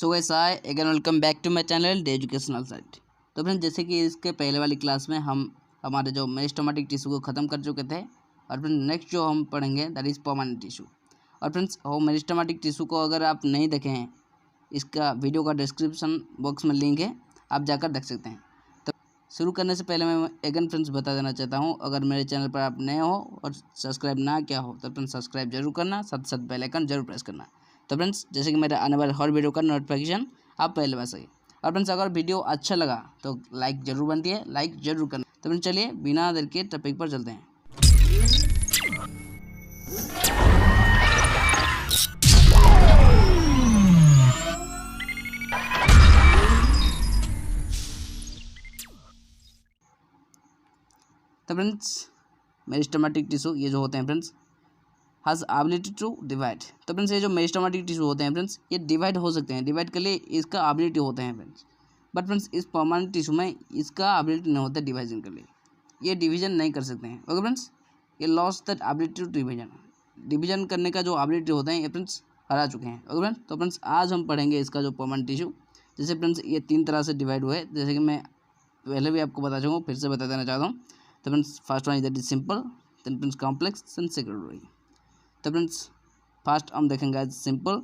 So guys hi again welcome back to my channel the educational site. तो friends जैसे कि इसके पहले वाली क्लास में हम हमारे जो मेरिस्टेमेटिक टिश्यू को ख़त्म कर चुके थे और फ्रेंड्स नेक्स्ट जो हम पढ़ेंगे दैट इज़ परमानेंट टिश्यू। और फ्रेंड्स वो मेरिस्टेमेटिक टिश्यू को अगर आप नहीं देखे हैं, इसका वीडियो का डिस्क्रिप्शन बॉक्स में लिंक है, आप जाकर देख सकते हैं। तो शुरू करने से पहले मैं अगेन फ्रेंड्स बता देना चाहता हूँ, अगर मेरे चैनल पर आप नए हो और सब्सक्राइब ना किया हो तो फ्रेंड्स सब्सक्राइब जरूर करना, साथ साथ बेल आइकन जरूर प्रेस करना। तो फ्रेंड्स जैसे कि मेरे आने वाले हर वीडियो का नोटिफिकेशन आप पहले पा सके। और फ्रेंड्स अगर वीडियो अच्छा लगा तो लाइक जरूर बनती है, लाइक जरूर करना। तो फ्रेंड्स चलिए बिना देर के टॉपिक पर चलते हैं। तो फ्रेंड्स मेरिस्टेमेटिक टिश्यू ये जो होते हैं friends has ability to divide. तो फ्रेंड्स ये जो मेरिस्टेमेटिक टिश्यू होते हैं फ्रेंड्स ये डिवाइड हो सकते हैं, डिवाइड के लिए इसका एबिलिटी होते हैं फ्रेंड्स। बट फ्रेंड्स इस परमानेंट टिश्यू में इसका एबिलिटी नहीं होता डिवीजन के लिए, ये डिवीजन नहीं कर सकते हैं। ओके फ्रेंड्स, ये loss that ability to division करने का जो एबिलिटी होता है ये फ्रेंड्स हरा चुके हैं। ओके फ्रेंड्स, तो फ्रेंड्स आज हम पढ़ेंगे इसका जो परमानेंट टिश्यू। जैसे फ्रेंड्स ये 3 तरह से डिवाइड हुए, जैसे कि मैं पहले भी आपको बता चुका हूँ, फिर से बता देना चाहता हूँ। तो friends first one is that is simple, then friends complex and secondary. तो फ्रेंड्स फर्स्ट हम देखेंगे आज सिंपल,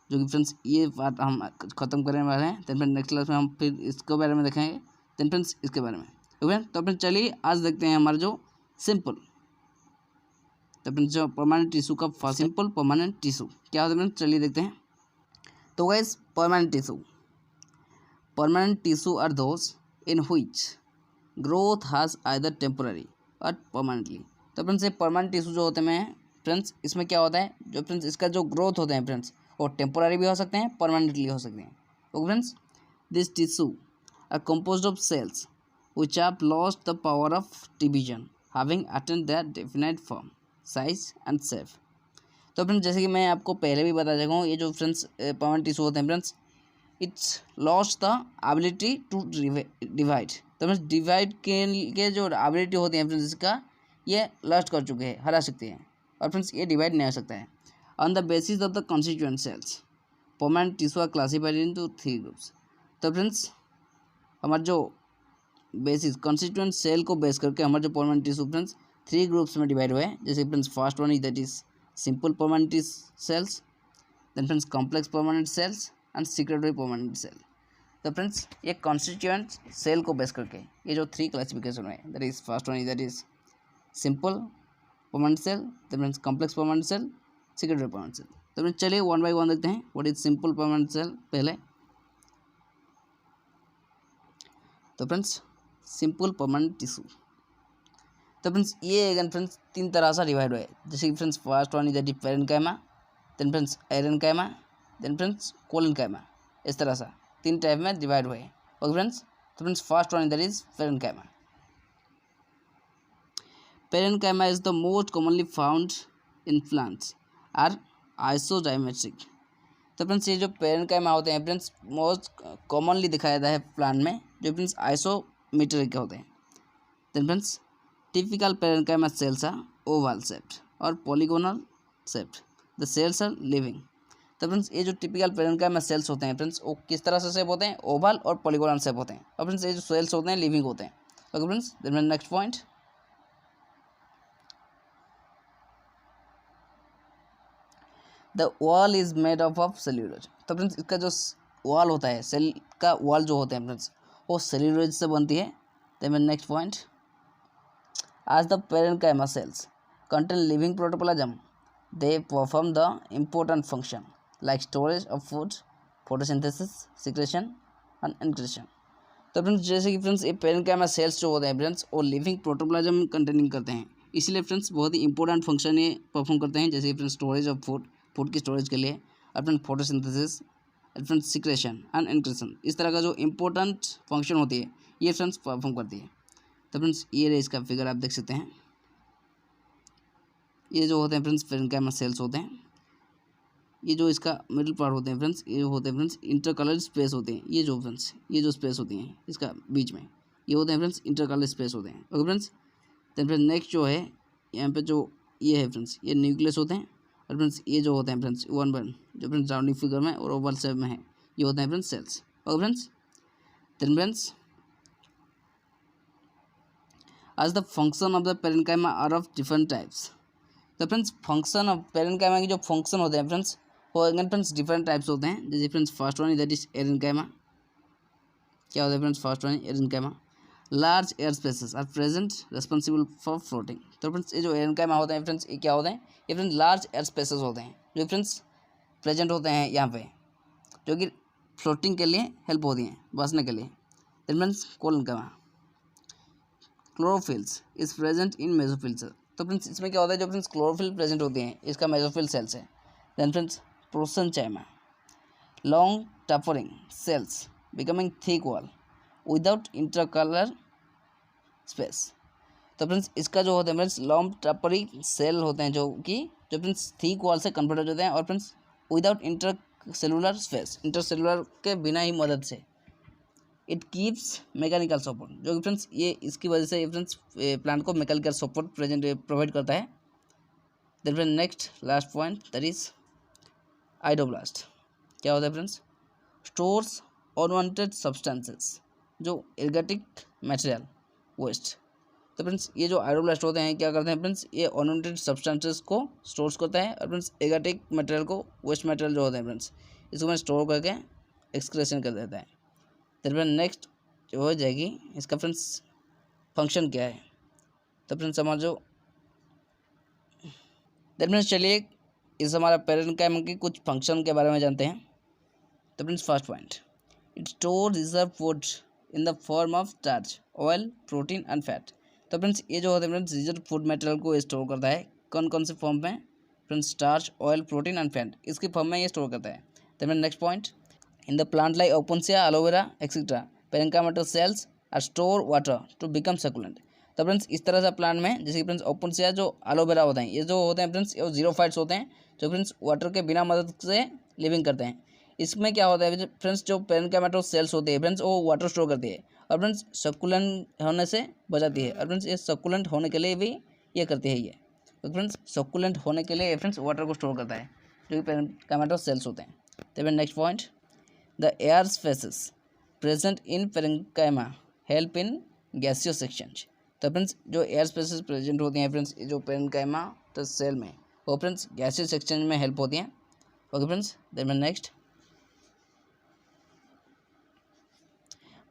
जो कि फ्रेंड्स ये पार्ट हम ख़त्म करने वाले हैं। देन फ्रेंड्स नेक्स्ट क्लास में हम फिर इसके बारे में देखेंगे, देन फ्रेंड्स इसके बारे में। ओके, तो फ्रेंड्स चलिए आज देखते हैं हमारा जो सिंपल। तो फ्रेंड्स जो परमानेंट टिश्यू का फर्स्ट सिंपल परमानेंट टिश्यू क्या होता है फ्रेंड्स, चलिए देखते हैं। तो guys permanent tissue are those in which growth has either temporary और परमानेंटली। तो फ्रेंड्स ये परमानेंट टिश्यू जो होते हैं फ्रेंड्स, इसमें क्या होता है, जो फ्रेंड्स इसका जो ग्रोथ होते हैं फ्रेंड्स वो टेम्पोररी भी हो सकते हैं, परमानेंटली हो सकते हैं। Okay friends, this tissue are composed of cells which have lost the power of division having attained their definite form, size and shape। तो फ्रेंड्स जैसे कि मैं आपको पहले भी बता चुका हूँ, ये जो फ्रेंड्स परमानेंट टिश्यू होते हैं friends it's lost the ability to divide. तो फ्रेंड्स डिवाइड के जो एबिलिटी होती है फ्रेंड्स इसका ये लॉस्ट कर चुके हैं, हरा सकते हैं। और फ्रेंड्स ये डिवाइड नहीं हो सकता है। On the basis of the constituent cells permanent tissue are classified into 3 groups. तो फ्रेंड्स हमारे जो बेसिस कॉन्स्टिट्यूएंट सेल को बेस करके हमारे जो परमानेंट टिश्यू फ्रेंड्स 3 ग्रुप्स में डिवाइड हुए हैं। जैसे friends first one is that is simple permanent cells, then friends complex permanent cells and secondary permanent cell. तो फ्रेंड्स ये कॉन्स्टिट्यूएंट सेल को बेस करके ये जो 3 क्लासिफिकेशन हुए that is first one is that is simple permanent cell, then friends complex permanent cell, secondary permanent cell. तो friends चलिए one by one देखते हैं। What is simple permanent cell पहले। तो फ्रेंड्स सिंपल परमानेंट टिश्यू, तो friends ये again friends 3 तरह से डिवाइड हुए। जैसे कि friends first one is that is parenchyma, then friends aerenchyma, then friends collenchyma. इस तरह से 3 टाइप में डिवाइड हुए। ओके फ्रेंड्स, तो friends first one is that is parenchyma. Parenchyma is the most commonly found in plants are isozymetric। तो friends ये जो parenchyma होते हैं फ्रेंड्स मोस्ट कॉमनली दिखाया जाता है प्लांट में, जो फ्रेंड्स आइसोमेट्रिक के होते हैं। Then friends typical parenchyma cells are oval shaped और polygonal shaped, the cells are living. तो फ्रेंड्स ये जो टिपिकल पेरेन्काइमा सेल्स होते हैं फ्रेंड्स वो किस तरह से शेप होते हैं, ओवल और पॉलीगोनल शेप होते हैं। और फ्रेंड्स ये जो सेल्स होते हैं लिविंग होते हैं। Okay friends, then next point, the wall is made of cellulose. तो फ्रेंड्स इसका जो वॉल होता है, सेल का वॉल जो होता है फ्रेंड्स वो सेल्यूलोज से बनती है। Then next point, as the parenchyma cells contain living protoplasm they perform the important function like storage of food, photosynthesis, secretion and incretion. तो फ्रेंड्स जैसे कि फ्रेंड्स ये पेरेन्काइमा सेल्स जो होते हैं फ्रेंड्स वो लिविंग प्रोटोप्लाज्म कंटेनिंग करते हैं, इसलिए फ्रेंड्स बहुत ही इंपॉर्टेंट फंक्शन ये परफॉर्म करते हैं। जैसे फ्रेंड्स स्टोरेज ऑफ फूड की स्टोरेज के लिए, और friend photosynthesis, friends secretion and excretion, इस तरह का जो इंपॉर्टेंट फंक्शन होती है ये फ्रेंड्स परफॉर्म करती है। तो फ्रेंड्स ये रहे इसका फिगर, आप देख सकते हैं। ये जो होते हैं फ्रेंड्स पेरेन्काइमा सेल्स होते हैं। ये जो इसका मिडिल पार्ट होते हैं फ्रेंड्स ये होते हैं फ्रेंड्स इंटरकलर स्पेस होते हैं। ये जो फ्रेंड्स ये जो स्पेस होती हैं इसका बीच में ये होते हैं फ्रेंड्स इंटरकलर स्पेस होते हैं। Okay friends, then friends next जो है यहाँ पे जो ये है फ्रेंड्स ये न्यूक्लियस होते हैं। और फ्रेंड्स ये जो होते हैं फ्रेंड्स 1 1 जो फ्रेंड्स राउंडिंग फिगर में और ओवल शेप में है ये होते हैं friends cells. Okay friends, then friends as the function of the parenchyma are of different types। तो फ्रेंड्स फंक्शन ऑफ पेरेंकाइमा के जो फंक्शन होते हैं फ्रेंड्स वो अगेन फ्रेंड्स डिफरेंट टाइप्स होते हैं। जैसे friends first one that is aerenchyma. क्या होता है friends first one aerenchyma, large air spaces are present responsible for floating. तो फ्रेंड्स ये जो एरेनकाइमा होते हैं फ्रेंड्स ये क्या होते हैं, ये फ्रेंड्स लार्ज एयर स्पेसेस होते हैं जो फ्रेंड्स प्रेजेंट होते हैं यहाँ पे, जो कि फ्लोटिंग के लिए हेल्प होती हैं, बसने के लिए। Then friends collenchyma, chlorophylls is present in mesophyll cell. तो फ्रेंड्स इसमें क्या होता है, जो फ्रेंड्स क्लोरोफिल प्रेजेंट होती हैं इसका मेसोफिल सेल्स है। Then friends prosenchyma, long tapering cells becoming thick wall without intercellular space. तो फ्रेंड्स इसका जो होता है फ्रेंड्स लॉन्ग टैपरिंग सेल होते हैं जो फ्रेंड्स थिक वॉल से कन्वर्ट हो जाते हैं और friends without inter cellular space, intercellular के बिना ही मदद से। इट कीप्स मैकेनिकल सपोर्ट, जो कि फ्रेंड्स ये इसकी वजह से फ्रेंड्स प्लांट को मैकेनिकल सपोर्ट प्रोवाइड करता है। Then friend next last point that is idioblast. क्या होता है फ्रेंड्स, स्टोर्स अनवांटेड सब्सटेंसेस जो एर्गेटिक मटेरियल वेस्ट। तो फ्रेंड्स ये जो आइडोब्लास्ट होते हैं क्या करते हैं फ्रेंड्स, ये अनवांटेड सब्सटेंसेस को स्टोर्स करता है और फ्रेंड्स एर्गेटिक मटेरियल को, वेस्ट मटेरियल जो होते हैं फ्रेंड्स इसको मैं स्टोर करके एक्सक्रेशन कर देता है। फिर नेक्स्ट जो हो जाएगी इसका फ्रेंड्स फंक्शन क्या है। तो फ्रेंड्स समझो, देन फ्रेंड्स चलिए इस हमारा पेरेन्काइमा की कुछ फंक्शन के बारे में जानते हैं। तो friends first point, it store reserve food in the form of starch, oil, protein and fat. तो फ्रेंड्स ये जो होते हैं फ्रेंड्स रिजर्व फूड मटेरियल को स्टोर करता है कौन कौन से फॉर्म में, friends starch, oil, protein and fat, इसकी फॉर्म में ये स्टोर करता है। तो next point, in the plant like opuntia, aloe vera, etc. parenchyma cells are store water to become succulent। तो फ्रेंड्स इस तरह से प्लांट में जैसे कि फ्रेंड्स ओपुंसिया जो एलोवेरा होते हैं ये जो होते हैं फ्रेंड्स ये जीरोफाइट्स होते हैं जो फ्रेंड्स वाटर के बिना मदद से लिविंग करते हैं। इसमें क्या होता है फ्रेंड्स, जो पेरेन्काइमा सेल्स होते हैं फ्रेंड्स वो वाटर स्टोर करती है और फ्रेंड्स सकुलेंट होने से बचाती है। और फ्रेंड्स ये सकुलेंट होने के लिए भी ये करती है, ये तो फ्रेंड्स सकुलेंट होने के लिए फ्रेंड्स वाटर को स्टोर करता है जो कि पेरेन्काइमा सेल्स होते हैं। तो next point, the air spaces present in parenchyma help in gaseous exchange। तो फ्रेंड्स जो एयर स्पेसेस प्रेजेंट होती हैं फ्रेंड्स जो पेरेन्काइमा तो सेल में वो फ्रेंड्स गैसियस एक्सचेंज में हेल्प होती हैं। Okay friends, then next,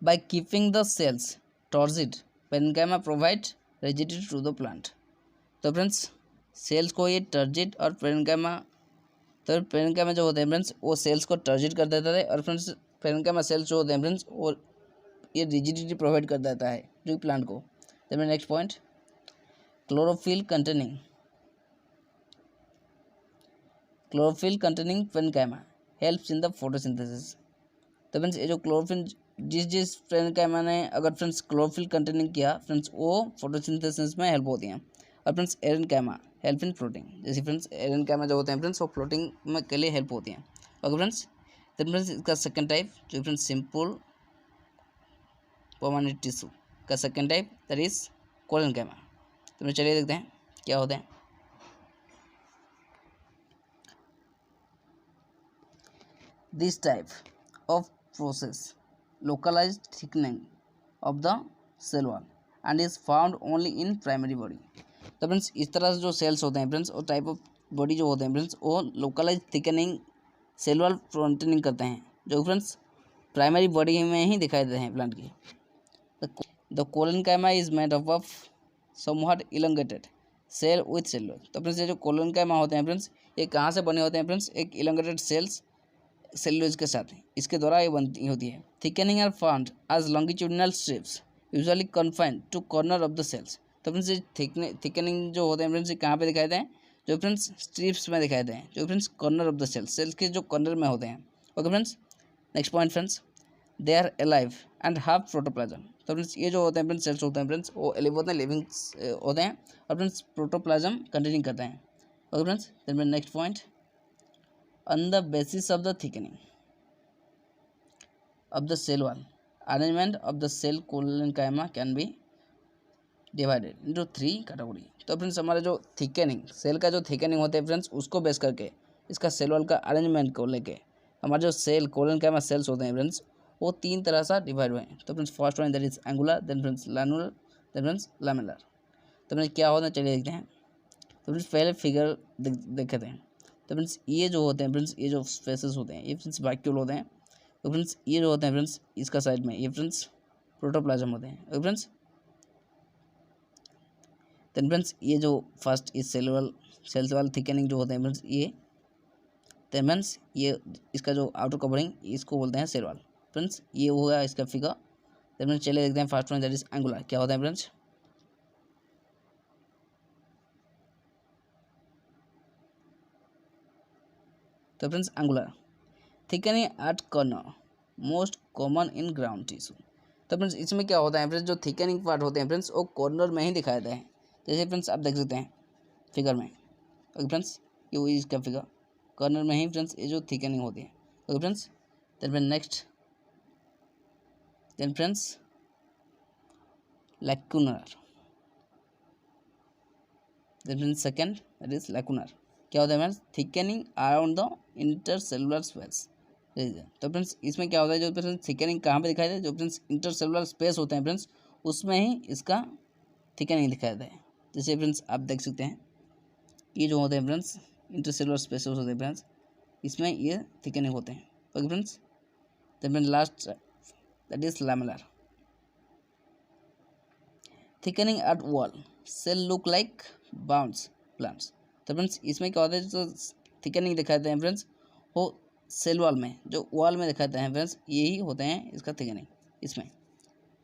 by keeping the cells turgid parenchyma provide rigidity to the plant. तो फ्रेंड्स सेल्स को ये टर्जिड और पेरेन्काइमा, तो पेरेन्काइमा जो होते हैं फ्रेंड्स वो सेल्स को टर्जिट कर देता है और फ्रेंड्स पेरेन्काइमा सेल्स जो होते हैं फ्रेंड्स वो ये रिजिडिटी प्रोवाइड कर देता है जो प्लांट को। तो next point, chlorophyll containing parenchyma helps in the photosynthesis. तो फ्रेंड्स ये जो क्लोरोफिल जिस पेरेन्काइमा ने अगर फ्रेंड्स क्लोरोफिल कंटेनिंग किया फ्रेंड्स वो फोटोसिंथेसिस में हेल्प होती हैं। और friends aerenchyma help in floating, जैसे फ्रेंड्स एरेनकाइमा जो होते हैं फ्रेंड्स वो फ्लोटिंग में के लिए हेल्प होती हैं। ओके फ्रेंड्स, देन फ्रेंड्स इसका सेकंड टाइप जो फ्रेंड्स सिंपल परमानेंट टिश्यू का second type that is collenchyma. तो चलिए देखते हैं क्या होते हैं। This type of process localized thickening of the cell wall and is found only in primary body। तो फ्रेंड्स इस तरह से जो सेल्स होते हैं फ्रेंड्स और टाइप ऑफ बॉडी जो होते हैं फ्रेंड्स वो लोकलाइज थिकनिंग सेल वॉल फ्रंटनिंग करते हैं जो फ्रेंड्स प्राइमरी बॉडी में ही दिखाई देते हैं प्लांट की। The collenchyma is made up of somewhat elongated cell with cellulose. तो फ्रेंड्स ये जो कोलेनकाइमा होते हैं फ्रेंड्स ये कहाँ से बने होते हैं फ्रेंड्स, एक इलोंगेटेड सेल्स सेलुलोज के साथ इसके द्वारा ये बनती होती है। Thickening are found as longitudinal strips usually confined to corner of the cells. तो फ्रेंड्स ये थिकनिंग जो होते हैं फ्रेंड्स ये कहाँ पे दिखाई देते हैं, जो फ्रेंड्स स्ट्रिप्स में दिखाई देते हैं जो friends corner of the cells के जो कॉर्नर में होते हैं। Okay friends, next point friends, they are alive and have protoplasm. तो फ्रेंड्स ये जो होते हैं फ्रेंड्स सेल्स होते हैं फ्रेंड्स वो एलिव होते हैं, लिविंग होते हैं और फ्रेंड्स प्रोटोप्लाज्म कंटेनिंग करते हैं। Okay friends, then next point, on the basis of the thickening of the cell wall, arrangement of the cell collenchyma can be divided into 3 category। तो friends हमारा जो थिकनिंग सेल का जो thickening होता है friends उसको बेस करके इसका सेल वॉल का अरेंजमेंट को लेके हमारे जो सेल कोलेनकाइमा सेल्स होते हैं फ्रेंड्स वो 3 तरह से डिवाइड हुए हैं। तो friends first one that is angular, then friends lacunar, then friends lamellar. तो फ्रेंड्स क्या होता है चलिए देखते हैं। तो फ्रेंड्स पहले फिगर देखे थे। तो फ्रेंड्स ये जो होते हैं फ्रेंड्स ये जो स्पेसेस होते हैं ये फ्रेंड्स वैक्यूल होते हैं। तो फ्रेंड्स ये जो होते हैं फ्रेंड्स इसका साइड में ये फ्रेंड्स प्रोटोप्लाज्म होते हैं। ओके फ्रेंड्स, देन फ्रेंड्स ये जो फर्स्ट इस सेल्स वाल थिकनिंग जो होते हैं फ्रेंड्स ये, देन फ्रेंड्स ये इसका जो आउटर कवरिंग इसको बोलते हैं सेल वाल। फ्रेंड्स ये हो गया इसका फिगर। देन फ्रेंड्स चलिए देखते हैं first one that is angular. क्या होता है फ्रेंड्स, तो friends angular thickening at corner most common in ground tissue. तो फ्रेंड्स इसमें क्या होता है फ्रेंड्स जो थिकनिंग पार्ट होते हैं फ्रेंड्स वो कॉर्नर में ही दिखाया जाता है। जैसे फ्रेंड्स आप देख सकते हैं फिगर में। ओके फ्रेंड्स ये वही इसका फिगर कॉर्नर में ही फ्रेंड्स ये जो थिकनिंग होती है। Okay friends, then next then friends lacunar, then friends second that is lacunar. क्या होता है friends, thickening around the intercellular space. तो फ्रेंड्स इसमें क्या होता है जो फ्रेंड्स थिकनिंग कहाँ पे दिखाई देता है, जो फ्रेंड्स इंटरसेलुलर स्पेस होते हैं फ्रेंड्स उसमें ही इसका थिकनिंग दिखाई देता है। जैसे फ्रेंड्स आप देख सकते हैं ये जो होते हैं फ्रेंड्स इंटरसेलुलर स्पेसेस होते हैं फ्रेंड्स इसमें ये थिकनिंग होते हैं। Okay friends, then last that is lamellar thickening at wall cell look like bounce plants. तो फ्रेंड्स इसमें क्या होता है जो थिकनिंग दिखाते हैं फ्रेंड्स वो सेल वॉल में जो वॉल में दिखाते हैं फ्रेंड्स यही होते हैं इसका थिकनिंग इसमें।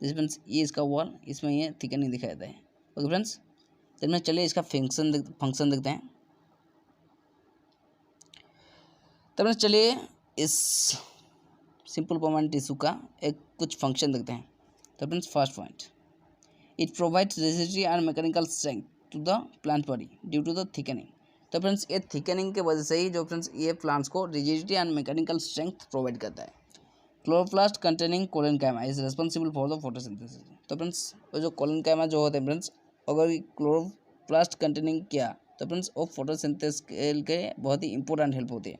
जैसे फ्रेंड्स ये इसका वॉल इसमें ये थिकनिंग दिखाई देता है। ओके फ्रेंड्स, तो में चलिए इसका फंक्शन देखते हैं। तो फ्रेंड्स चलिए इस सिंपल परमानेंट टिश्यू का एक कुछ फंक्शन देखते हैं। तो friends first point, it provides rigidity and mechanical strength to the plant body due to the thickening. तो फ्रेंड्स ये थिकनिंग के वजह से ही जो फ्रेंड्स ये प्लांट्स को rigidity and mechanical strength provide करता है। Chloroplast containing collenchyma is responsible for the photosynthesis. तो फ्रेंड्स वो जो कोलेनकाइमा जो होते हैं फ्रेंड्स अगर क्लोरोप्लास्ट कंटेनिंग किया तो फ्रेंड्स वो फोटोसिंथेसिस के बहुत ही इंपॉर्टेंट हेल्प होती है।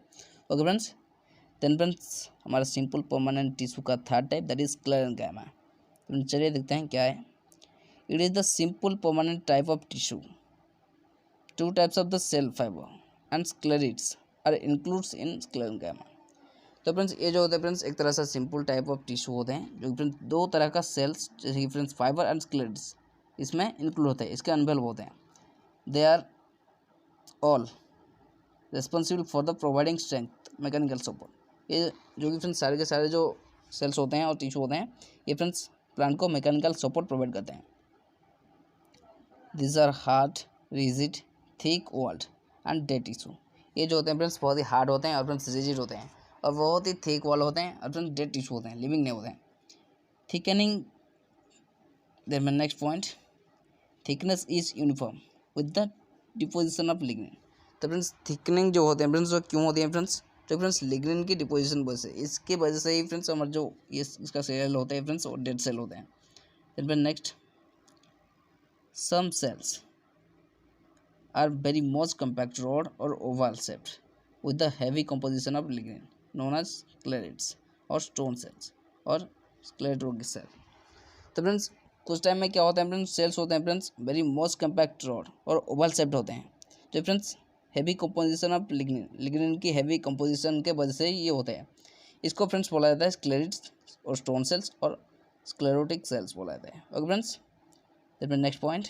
ओके फ्रेंड्स, देन फ्रेंड्स हमारा सिंपल परमानेंट टिश्यू का थर्ड टाइप दैट इज क्लेरेनकाइमा। तो चलिए देखते हैं क्या है। It is the simple permanent type of tissue. Two types of the cell fiber and sclerites are included in sclerenchyma. तो friends ये जो होते हैं फ्रेंड्स एक तरह से सिंपल टाइप ऑफ टिश्यू होते हैं जो फ्रेंड्स दो तरह का सेल्स जैसे कि फ्रेंड्स फाइबर एंड स्क्लेरिट्स इसमें इंक्लूड होते हैं, इसके अनवेल्व होते हैं। They are all responsible for the providing strength mechanical support. ये जो कि फ्रेंड्स सारे के सारे जो सेल्स होते हैं और टिश्यू होते हैं ये फ्रेंड्स प्लांट को मैकेनिकल सपोर्ट प्रोवाइड करते हैं। These are hard, rigid, thick walled and dead tissue। ये जो होते हैं फ्रेंड्स बहुत ही हार्ड होते हैं और फ्रेंड्स रिजिड होते हैं और बहुत ही थिक वॉल होते हैं और फ्रेंड्स डेड टिश्यू होते हैं, लिविंग नहीं होते हैं। Thickening, then next point, thickness is uniform with the deposition of lignin. तो फ्रेंड्स थिकनिंग जो होते हैं फ्रेंड्स वो क्यों होती है फ्रेंड्स, जो फ्रेंड्स लिग्निन की डिपोजिशन वजह से इसके वजह से ही फ्रेंड्स हमारे जो ये इसका सेल होते हैं फ्रेंड्स वो डेड सेल होते हैं। Then next, some cells are very much compact rod or oval shaped with the heavy composition of lignin known as sclerites or stone cells or sclerotic cell। तो friends कुछ time में क्या होता है friends sales होते हैं friends very most compact rod और Oval shaped होते हैं जो friends heavy composition of lignin की हैवी कंपोजिशन के वजह से ये होते हैं। इसको फ्रेंड्स बोला जाता है स्क्लेरिट्स और स्टोन सेल्स और स्क्लेरोटिक सेल्स बोला जाता है। Okay friends, next point,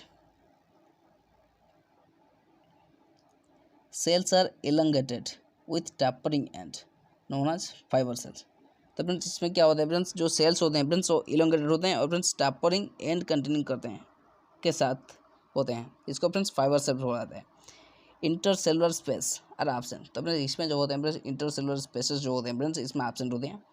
cells are elongated with tapering end known as fiber cells। तो फ्रेंड्स इसमें क्या होता है फ्रेंड्स जो सेल्स होते हैं फ्रेंड्स वो elongated होते हैं और फ्रेंड्स टैपरिंग एंड कंटेनिंग करते हैं के साथ होते हैं, इसको फ्रेंड्स फाइबर सेल्स बोला जाता है। Intercellular space are absent. तो फ्रेंड्स इसमें जो होते हैं फ्रेंड्स इंटरसेलुलर स्पेसेस जो होते हैं फ्रेंड्स इसमें एब्सेंट होते हैं।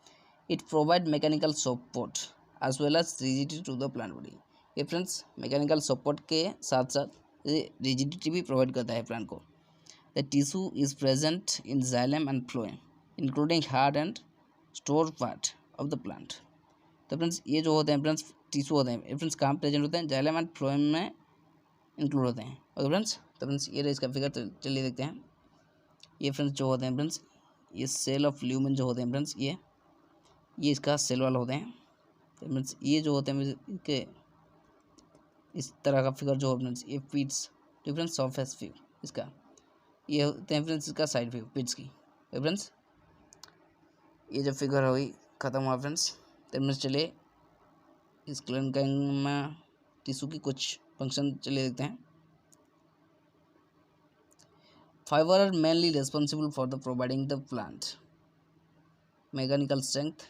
It provide mechanical support as well as rigidity to the plant body. ये फ्रेंड्स मैकेनिकल सपोर्ट के साथ साथ रिजिडिटी भी प्रोवाइड करता है प्लांट को। The tissue is present in xylem and phloem, including hard and store part of the plant। तो friends ये जो होते हैं फ्रेंड्स टिश्यू होते हैं फ्रेंड्स कहाँ प्रेजेंट होते हैं, जाइलम एंड फ्लोएम में इंक्लूड होते हैं। ओके फ्रेंड्स, तो फ्रेंड्स ये इसका फिगर चलिए देखते हैं। ये फ्रेंड्स जो होते हैं फ्रेंड्स ये सेल ऑफ ल्यूमेन जो होते हैं फ्रेंड्स, ये इसका सेल वाल होते हैं। तो फ्रेंड्स ये जो होते हैं इनके इस तरह का फिगर जो हो फ्रेंड्स, ये पिट्स डिफरेंट सरफेस व्यू इसका, ये होते हैं फ्रेंड्स इसका साइड व्यू पिट्स की। तो फ्रेंड्स ये जो फिगर हुई ख़त्म हुआ फ्रेंड्स। तो फ्रेंड्स चलिए इस क्लेरेन्काइमा टिश्यू की कुछ फंक्शन चलिए देखते हैं। Fibre are mainly responsible for the providing the plant mechanical strength.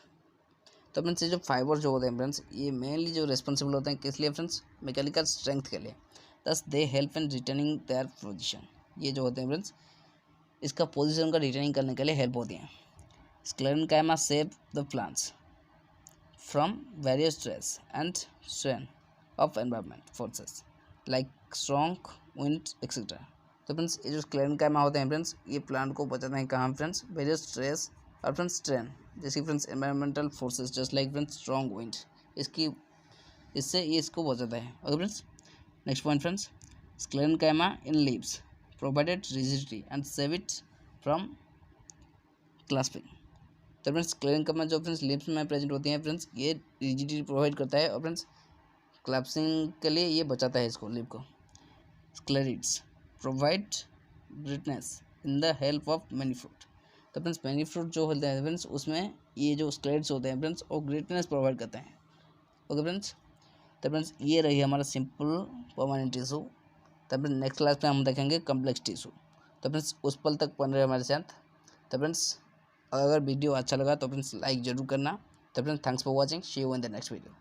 तो फ्रेंड्स ये जो फाइबर जो होते हैं फ्रेंड्स, ये मेनली जो रेस्पॉन्सिबल होते हैं किस लिए फ्रेंड्स, मैकेनिकल स्ट्रेंथ के लिए। दस they help in returning their position. ये जो होते हैं फ्रेंड्स इसका पोजीशन का रिटर्निंग करने के लिए हेल्प होती हैं। Sclerenchyma save the plants from various stress and strain of environment forces like strong wind etcetera. तो फ्रेंड्स ये जो स्क्लेरेन्काइमा होते हैं फ्रेंड्स, ये प्लांट को बचाते हैं कहाँ फ्रेंड्स, वेरियस स्ट्रेस और फ्रेंड्स स्ट्रेन, जैसे friends environmental forces just like friends strong wind, इससे ये इसको बचाता है। Okay friends, next point friends, sclerenchyma in leaves provided rigidity and save it from collapsing. तो फ्रेंड्स स्क्लेरेन्काइमा जो फ्रेंड्स लीव्स में प्रेजेंट होती हैं फ्रेंड्स, ये रिजिडिटी प्रोवाइड करता है और फ्रेंड्स क्लैप्सिंग के लिए ये बचाता है इसको, लीव को। Sclereids provide brittleness in the help of many fruit. तो फ्रेंड्स मैनी फ्रूट जो होते हैं फ्रेंड्स, उसमें ये जो स्क्लेरिड्स होते हैं फ्रेंड्स वो ग्रेटनेस प्रोवाइड करते हैं। ओके फ्रेंड्स, तो फ्रेंड्स ये रही हमारा सिंपल परमानेंट टिश्यू। तो फ्रेंड्स नेक्स्ट क्लास में हम देखेंगे कम्प्लेक्स टिश्यू। तो फ्रेंड्स उस पल तक बन रहे हमारे साथ। तो फ्रेंड्स अगर वीडियो अच्छा लगा तो फ्रेंड्स लाइक जरूर करना। तो friends thanks for watching, see you in the next video.